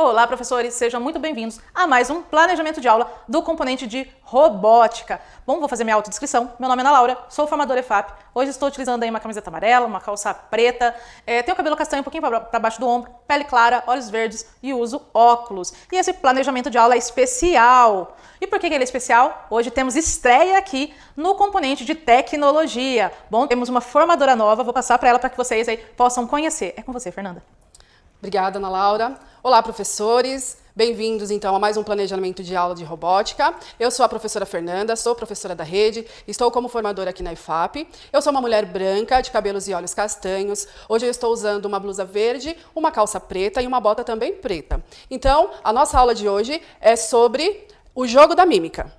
Olá, professores! Sejam muito bem-vindos a mais um planejamento de aula do componente de robótica. Bom, vou fazer minha autodescrição. Meu nome é Ana Laura, sou formadora EFAP. Hoje estou utilizando aí uma camiseta amarela, uma calça preta, tenho o cabelo castanho um pouquinho para baixo do ombro, pele clara, olhos verdes e uso óculos. E esse planejamento de aula é especial. E por que ele é especial? Hoje temos estreia aqui no componente de tecnologia. Bom, temos uma formadora nova, vou passar para ela para que vocês aí possam conhecer. É com você, Fernanda. Obrigada, Ana Laura. Olá, professores. Bem-vindos, então, a mais um planejamento de aula de robótica. Eu sou a professora Fernanda, sou professora da rede, estou como formadora aqui na EFAP. Eu sou uma mulher branca, de cabelos e olhos castanhos. Hoje eu estou usando uma blusa verde, uma calça preta e uma bota também preta. Então, a nossa aula de hoje é sobre o jogo da mímica.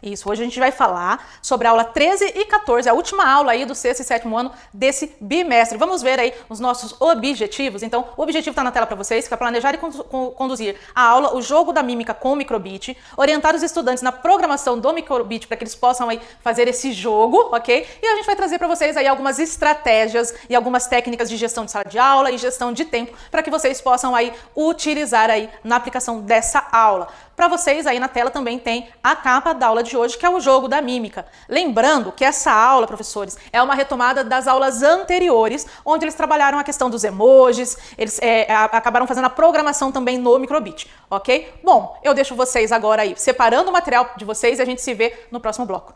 Isso, hoje a gente vai falar sobre a aula 13 e 14, a última aula aí do sexto e sétimo ano desse bimestre. Vamos ver aí os nossos objetivos. Então, o objetivo está na tela para vocês, que é planejar e conduzir a aula, o jogo da mímica com o microbit, orientar os estudantes na programação do microbit para que eles possam aí fazer esse jogo, ok? E a gente vai trazer para vocês aí algumas estratégias e algumas técnicas de gestão de sala de aula e gestão de tempo para que vocês possam aí utilizar aí na aplicação dessa aula. Para vocês aí na tela também tem a capa da aula de hoje, que é o jogo da mímica. Lembrando que essa aula, professores, é uma retomada das aulas anteriores, onde eles trabalharam a questão dos emojis, eles acabaram fazendo a programação também no microbit, ok? Bom, eu deixo vocês agora aí separando o material de vocês e a gente se vê no próximo bloco.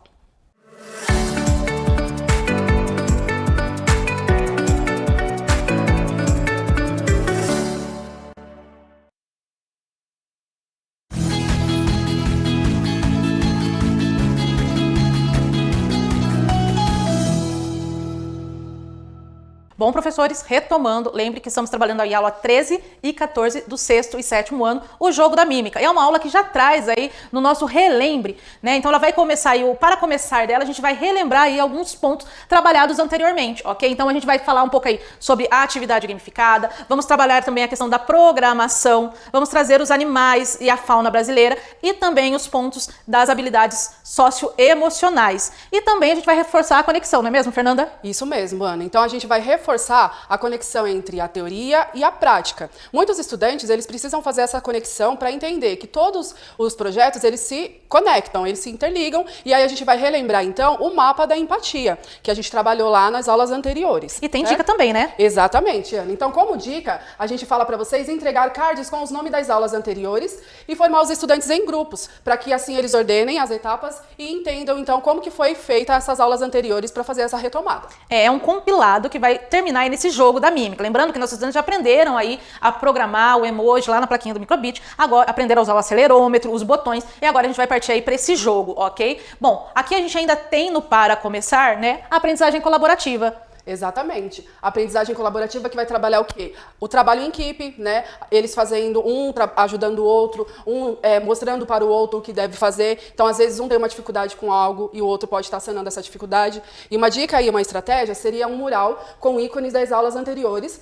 Bom, professores, retomando, lembre que estamos trabalhando aí a aula 13 e 14 do sexto e sétimo ano, o jogo da mímica. É uma aula que já traz aí no nosso relembre, né? Então ela vai começar aí, para começar dela, a gente vai relembrar aí alguns pontos trabalhados anteriormente, ok? Então a gente vai falar um pouco aí sobre a atividade gamificada, vamos trabalhar também a questão da programação, vamos trazer os animais e a fauna brasileira e também os pontos das habilidades socioemocionais. E também a gente vai reforçar a conexão, não é mesmo, Fernanda? Isso mesmo, Ana. Então a gente vai reforçar a conexão entre a teoria e a prática. Muitos estudantes, eles precisam fazer essa conexão para entender que todos os projetos, eles se conectam, eles se interligam, e aí a gente vai relembrar, então, o mapa da empatia, que a gente trabalhou lá nas aulas anteriores. E tem dica também, né? Exatamente, Ana. Então, como dica, a gente fala para vocês entregar cards com os nomes das aulas anteriores e formar os estudantes em grupos, para que assim eles ordenem as etapas e entendam, então, como que foi feita essas aulas anteriores para fazer essa retomada. É um compilado que vai terminar aí nesse jogo da mímica. Lembrando que nossos estudantes já aprenderam aí a programar o emoji lá na plaquinha do microbit, agora aprenderam a usar o acelerômetro, os botões, e agora a gente vai partir aí para esse jogo, ok? Bom, aqui a gente ainda tem no para começar, né, a aprendizagem colaborativa. Exatamente. A aprendizagem colaborativa que vai trabalhar o quê? O trabalho em equipe, né? Eles fazendo ajudando o outro, mostrando para o outro o que deve fazer. Então, às vezes, um tem uma dificuldade com algo e o outro pode estar sanando essa dificuldade. E uma dica aí, uma estratégia, seria um mural com ícones das aulas anteriores.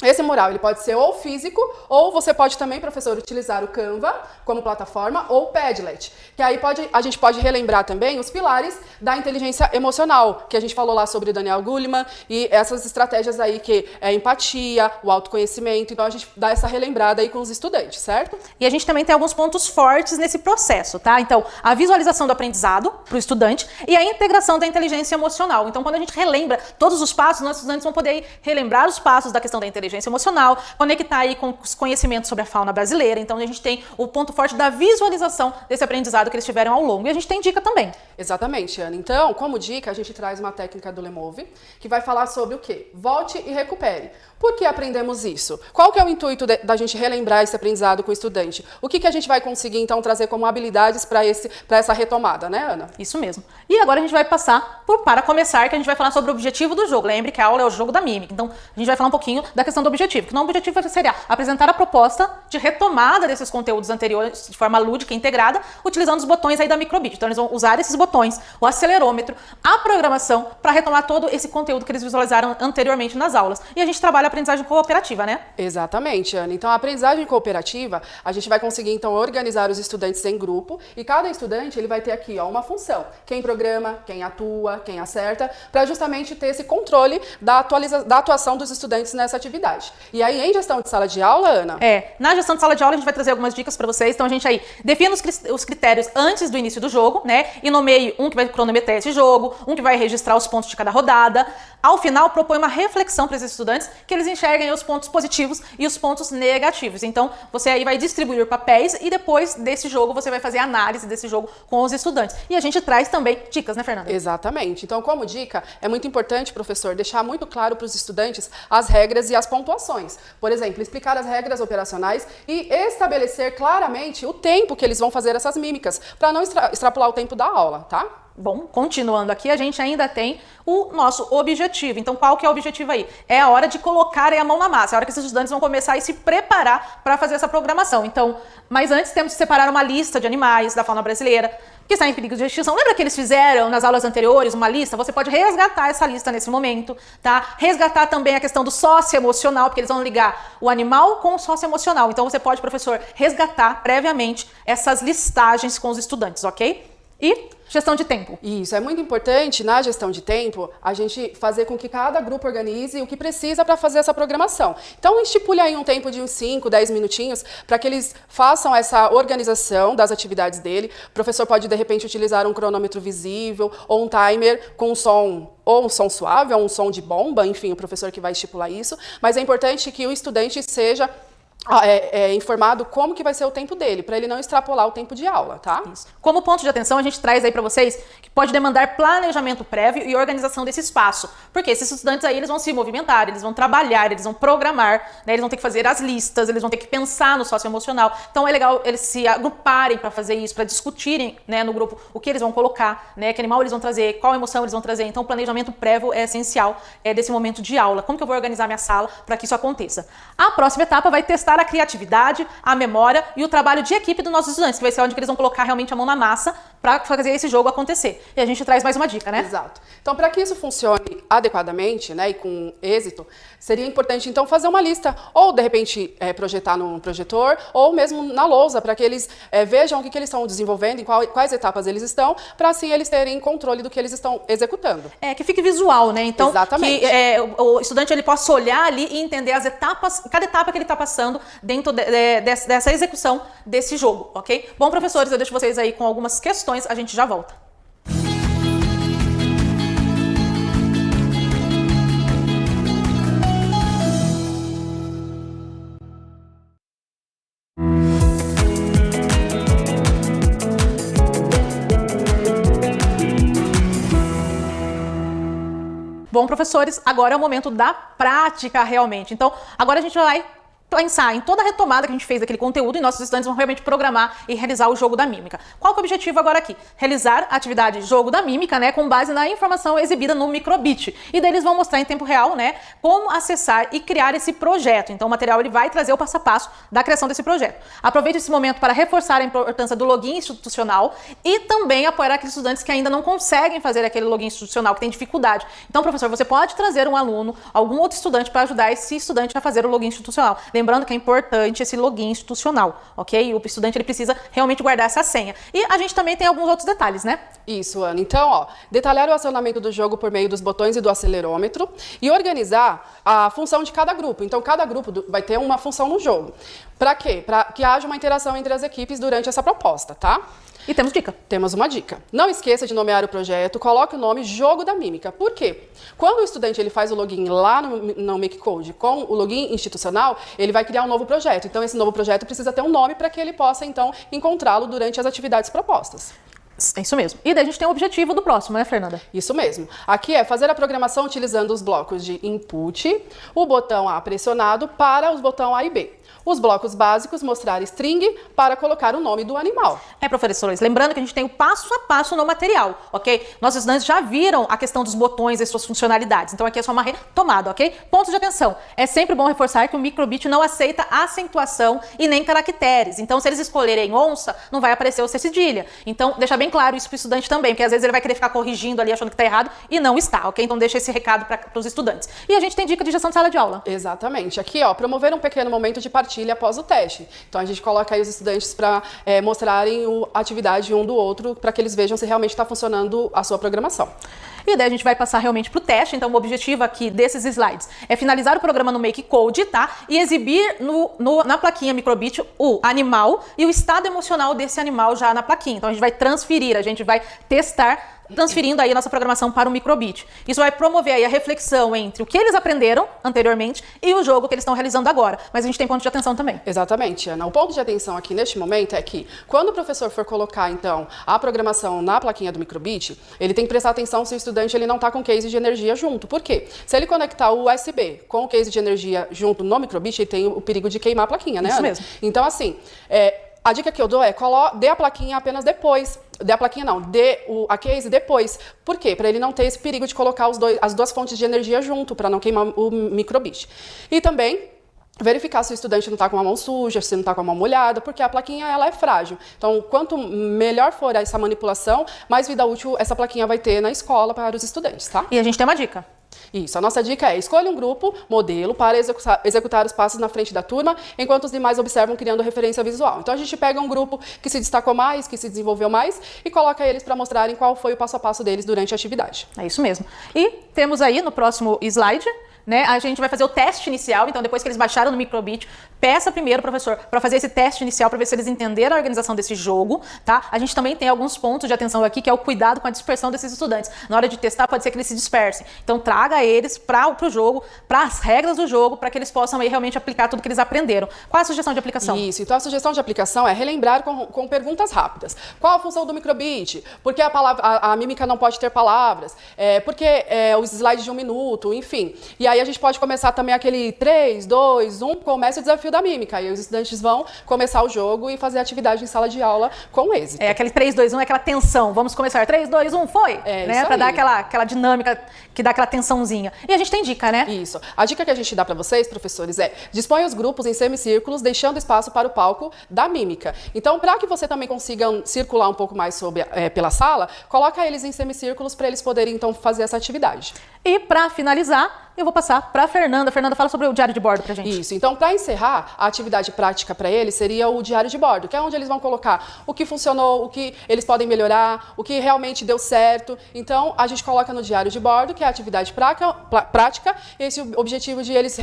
Esse mural, ele pode ser ou físico, ou você pode também, professor, utilizar o Canva como plataforma ou Padlet, que aí a gente pode relembrar também os pilares da inteligência emocional, que a gente falou lá sobre o Daniel Goleman, e essas estratégias aí que é a empatia, o autoconhecimento, então a gente dá essa relembrada aí com os estudantes, certo? E a gente também tem alguns pontos fortes nesse processo, tá? Então, a visualização do aprendizado para o estudante e a integração da inteligência emocional. Então, quando a gente relembra todos os passos, nossos estudantes vão poder relembrar os passos da questão da inteligência emocional, conectar aí com os conhecimentos sobre a fauna brasileira. Então a gente tem o ponto forte da visualização desse aprendizado que eles tiveram ao longo. E a gente tem dica também. Exatamente, Ana. Então, como dica, a gente traz uma técnica do Lemove, que vai falar sobre o quê? Volte e recupere. Por que aprendemos isso? Qual que é o intuito da gente relembrar esse aprendizado com o estudante? O que a gente vai conseguir, então, trazer como habilidades para essa retomada, né, Ana? Isso mesmo. E agora a gente vai passar para começar, que a gente vai falar sobre o objetivo do jogo. Lembre que a aula é o jogo da mímica. Então, a gente vai falar um pouquinho da questão do objetivo. Que o objetivo seria apresentar a proposta de retomada desses conteúdos anteriores de forma lúdica e integrada, utilizando os botões aí da microbit. Então, eles vão usar esses botões, o acelerômetro, a programação, para retomar todo esse conteúdo que eles visualizaram anteriormente nas aulas. E a gente trabalha a aprendizagem cooperativa, né? Exatamente, Ana. Então, a aprendizagem cooperativa, a gente vai conseguir, então, organizar os estudantes em grupo, e cada estudante, ele vai ter aqui, ó, uma função. Quem programa, quem atua, quem acerta, para justamente ter esse controle da atuação dos estudantes nessa atividade. atividade. E aí, em gestão de sala de aula, Ana? Na gestão de sala de aula a gente vai trazer algumas dicas para vocês. Então a gente aí define os critérios antes do início do jogo, né? E nomeie um que vai cronometrar esse jogo, um que vai registrar os pontos de cada rodada. Ao final, propõe uma reflexão para esses estudantes que eles enxerguem os pontos positivos e os pontos negativos. Então, você aí vai distribuir papéis e depois desse jogo você vai fazer análise desse jogo com os estudantes. E a gente traz também dicas, né, Fernanda? Exatamente. Então, como dica, é muito importante, professor, deixar muito claro para os estudantes as regras e as pontuações. Por exemplo, explicar as regras operacionais e estabelecer claramente o tempo que eles vão fazer essas mímicas, para não extrapolar o tempo da aula, tá? Bom, continuando aqui, a gente ainda tem o nosso objetivo. Então, qual que é o objetivo aí? É a hora de colocar a mão na massa, é a hora que esses estudantes vão começar a se preparar para fazer essa programação. Então, mas antes temos que separar uma lista de animais da fauna brasileira que está em perigo de extinção. Lembra que eles fizeram nas aulas anteriores uma lista? Você pode resgatar essa lista nesse momento, tá? Resgatar também a questão do socioemocional, porque eles vão ligar o animal com o socioemocional. Então, você pode, professor, resgatar previamente essas listagens com os estudantes, ok? E gestão de tempo. Isso, é muito importante na gestão de tempo a gente fazer com que cada grupo organize o que precisa para fazer essa programação. Então, estipule aí um tempo de uns 5, 10 minutinhos para que eles façam essa organização das atividades dele. O professor pode, de repente, utilizar um cronômetro visível ou um timer com um som, ou um som suave, ou um som de bomba, enfim, o professor que vai estipular isso. Mas é importante que o estudante seja informado como que vai ser o tempo dele, para ele não extrapolar o tempo de aula, tá? Isso. Como ponto de atenção, a gente traz aí para vocês que pode demandar planejamento prévio e organização desse espaço. Porque esses estudantes aí, eles vão se movimentar, eles vão trabalhar, eles vão programar, né? Eles vão ter que fazer as listas, eles vão ter que pensar no socioemocional. Então é legal eles se agruparem para fazer isso, para discutirem, né, no grupo o que eles vão colocar, né, que animal eles vão trazer, qual emoção eles vão trazer. Então o planejamento prévio é essencial desse momento de aula. Como que eu vou organizar minha sala para que isso aconteça? A próxima etapa vai testar a criatividade, a memória e o trabalho de equipe dos nossos estudantes, que vai ser onde eles vão colocar realmente a mão na massa para fazer esse jogo acontecer. E a gente traz mais uma dica, né? Exato. Então, para que isso funcione adequadamente, né, e com êxito, seria importante, então, fazer uma lista, ou, de repente, projetar num projetor, ou mesmo na lousa, para que eles vejam o que eles estão desenvolvendo, em quais etapas eles estão, para assim eles terem controle do que eles estão executando. Que fique visual, né? Então, exatamente. Que o estudante ele possa olhar ali e entender as etapas, cada etapa que ele está passando dentro dessa execução desse jogo, ok? Bom, professores, eu deixo vocês aí com algumas questões, a gente já volta. Bom, professores, agora é o momento da prática realmente. Então, agora a gente vai pensar em toda a retomada que a gente fez daquele conteúdo e nossos estudantes vão realmente programar e realizar o jogo da mímica. Qual que é o objetivo agora aqui? Realizar a atividade jogo da mímica, né, com base na informação exibida no microbit. E daí eles vão mostrar em tempo real, né, como acessar e criar esse projeto. Então o material ele vai trazer o passo a passo da criação desse projeto. Aproveite esse momento para reforçar a importância do login institucional e também apoiar aqueles estudantes que ainda não conseguem fazer aquele login institucional, que tem dificuldade. Então, professor, você pode trazer um aluno, algum outro estudante para ajudar esse estudante a fazer o login institucional. Lembrando que é importante esse login institucional, ok? O estudante ele precisa realmente guardar essa senha. E a gente também tem alguns outros detalhes, né? Isso, Ana. Então, ó, detalhar o acionamento do jogo por meio dos botões e do acelerômetro e organizar a função de cada grupo. Então, cada grupo vai ter uma função no jogo. Para quê? Para que haja uma interação entre as equipes durante essa proposta, tá? E temos dica. Temos uma dica. Não esqueça de nomear o projeto, coloque o nome Jogo da Mímica. Por quê? Quando o estudante ele faz o login lá no MakeCode com o login institucional, ele vai criar um novo projeto. Então, esse novo projeto precisa ter um nome para que ele possa, então, encontrá-lo durante as atividades propostas. É isso mesmo. E daí a gente tem o objetivo do próximo, né, Fernanda? Isso mesmo. Aqui é fazer a programação utilizando os blocos de input, o botão A pressionado para os botões A e B. Os blocos básicos, mostrar string para colocar o nome do animal. Professores, lembrando que a gente tem o passo a passo no material, ok? Nossos estudantes já viram a questão dos botões e suas funcionalidades, então aqui é só uma retomada, ok? Pontos de atenção. É sempre bom reforçar que o microbit não aceita acentuação e nem caracteres. Então, se eles escolherem onça, não vai aparecer o C cedilha. Então, deixa bem claro isso para o estudante também, porque às vezes ele vai querer ficar corrigindo ali, achando que está errado, e não está, ok? Então, deixa esse recado para os estudantes. E a gente tem dica de gestão de sala de aula. Exatamente. Aqui, ó, promover um pequeno momento de compartilha após o teste. Então a gente coloca aí os estudantes para mostrarem a atividade um do outro, para que eles vejam se realmente está funcionando a sua programação. E daí a gente vai passar realmente para o teste. Então o objetivo aqui desses slides é finalizar o programa no MakeCode, tá? E exibir na plaquinha microbit o animal e o estado emocional desse animal já na plaquinha. Então a gente vai transferir, a gente vai testar transferindo aí a nossa programação para o microbit. Isso vai promover aí a reflexão entre o que eles aprenderam anteriormente e o jogo que eles estão realizando agora. Mas a gente tem ponto de atenção também. Exatamente, Ana. O ponto de atenção aqui neste momento é que quando o professor for colocar, então, a programação na plaquinha do microbit, ele tem que prestar atenção se o estudante ele não está com case de energia junto. Por quê? Se ele conectar o USB com o case de energia junto no microbit, ele tem o perigo de queimar a plaquinha, né, Isso Ana? mesmo. Então, assim, a dica que eu dou é dê a plaquinha apenas depois. Dê a plaquinha não, dê a case depois. Por quê? Para ele não ter esse perigo de colocar as duas fontes de energia junto, para não queimar o microbit. E também verificar se o estudante não está com a mão suja, se não está com a mão molhada, porque a plaquinha ela é frágil. Então, quanto melhor for essa manipulação, mais vida útil essa plaquinha vai ter na escola para os estudantes, tá? E a gente tem uma dica. Isso, a nossa dica é: escolha um grupo, modelo, para executar os passos na frente da turma, enquanto os demais observam criando referência visual. Então a gente pega um grupo que se destacou mais, que se desenvolveu mais, e coloca eles para mostrarem qual foi o passo a passo deles durante a atividade. É isso mesmo. E temos aí no próximo slide, né, a gente vai fazer o teste inicial. Então, depois que eles baixaram no microbit, peça primeiro, professor, para fazer esse teste inicial, para ver se eles entenderam a organização desse jogo, tá? A gente também tem alguns pontos de atenção aqui, que é o cuidado com a dispersão desses estudantes. Na hora de testar, pode ser que eles se dispersem. Então, traga eles para o jogo, para as regras do jogo, para que eles possam aí realmente aplicar tudo que eles aprenderam. Qual é a sugestão de aplicação? Isso, então a sugestão de aplicação é relembrar com perguntas rápidas. Qual a função do microbit? Por que a mímica não pode ter palavras? Por que os slides de 1 minuto? Enfim. E aí a gente pode começar também aquele 3, 2, 1, começa o desafio da mímica. E os estudantes vão começar o jogo e fazer a atividade em sala de aula com êxito. É aquele 3, 2, 1, é aquela tensão. Vamos começar. 3, 2, 1, foi! Né? Para dar aquela dinâmica, que dá aquela tensãozinha. E a gente tem dica, né? Isso. A dica que a gente dá para vocês, professores, é: disponha os grupos em semicírculos, deixando espaço para o palco da mímica. Então, para que você também consiga circular um pouco mais pela sala, coloca eles em semicírculos para eles poderem, então, fazer essa atividade. E para finalizar, eu vou passar para a Fernanda. Fernanda, fala sobre o diário de bordo para a gente. Isso. Então, para encerrar, a atividade prática para eles seria o diário de bordo, que é onde eles vão colocar o que funcionou, o que eles podem melhorar, o que realmente deu certo. Então, a gente coloca no diário de bordo, que é a atividade prática, esse objetivo de eles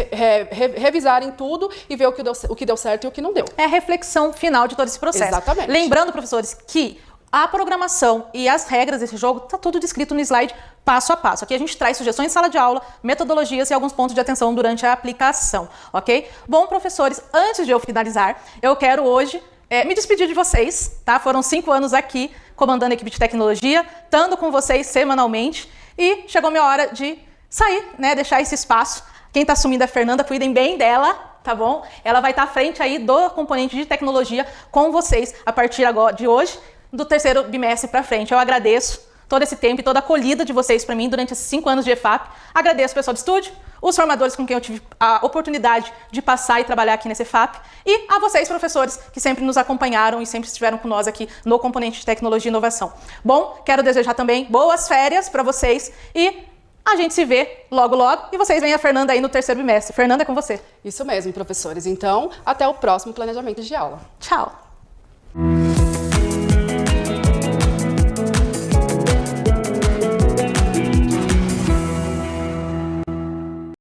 revisarem tudo e ver o que deu certo e o que não deu. É a reflexão final de todo esse processo. Exatamente. Lembrando, professores, que a programação e as regras desse jogo está tudo descrito no slide passo a passo. Aqui a gente traz sugestões de sala de aula, metodologias e alguns pontos de atenção durante a aplicação, ok? Bom, professores, antes de eu finalizar, eu quero hoje me despedir de vocês, tá? Foram 5 anos aqui comandando a equipe de tecnologia, estando com vocês semanalmente, e chegou a minha hora de sair, né? Deixar esse espaço. Quem está assumindo é a Fernanda, cuidem bem dela, tá bom? Ela vai estar à frente aí do componente de tecnologia com vocês a partir agora de hoje, do terceiro bimestre para frente. Eu agradeço todo esse tempo e toda a acolhida de vocês para mim durante esses 5 anos de EFAP. Agradeço o pessoal do estúdio, os formadores com quem eu tive a oportunidade de passar e trabalhar aqui nesse EFAP, e a vocês, professores, que sempre nos acompanharam e sempre estiveram com nós aqui no componente de tecnologia e inovação. Bom, quero desejar também boas férias para vocês e a gente se vê logo, logo. E vocês veem a Fernanda aí no terceiro bimestre. Fernanda, é com você. Isso mesmo, professores. Então, até o próximo planejamento de aula. Tchau.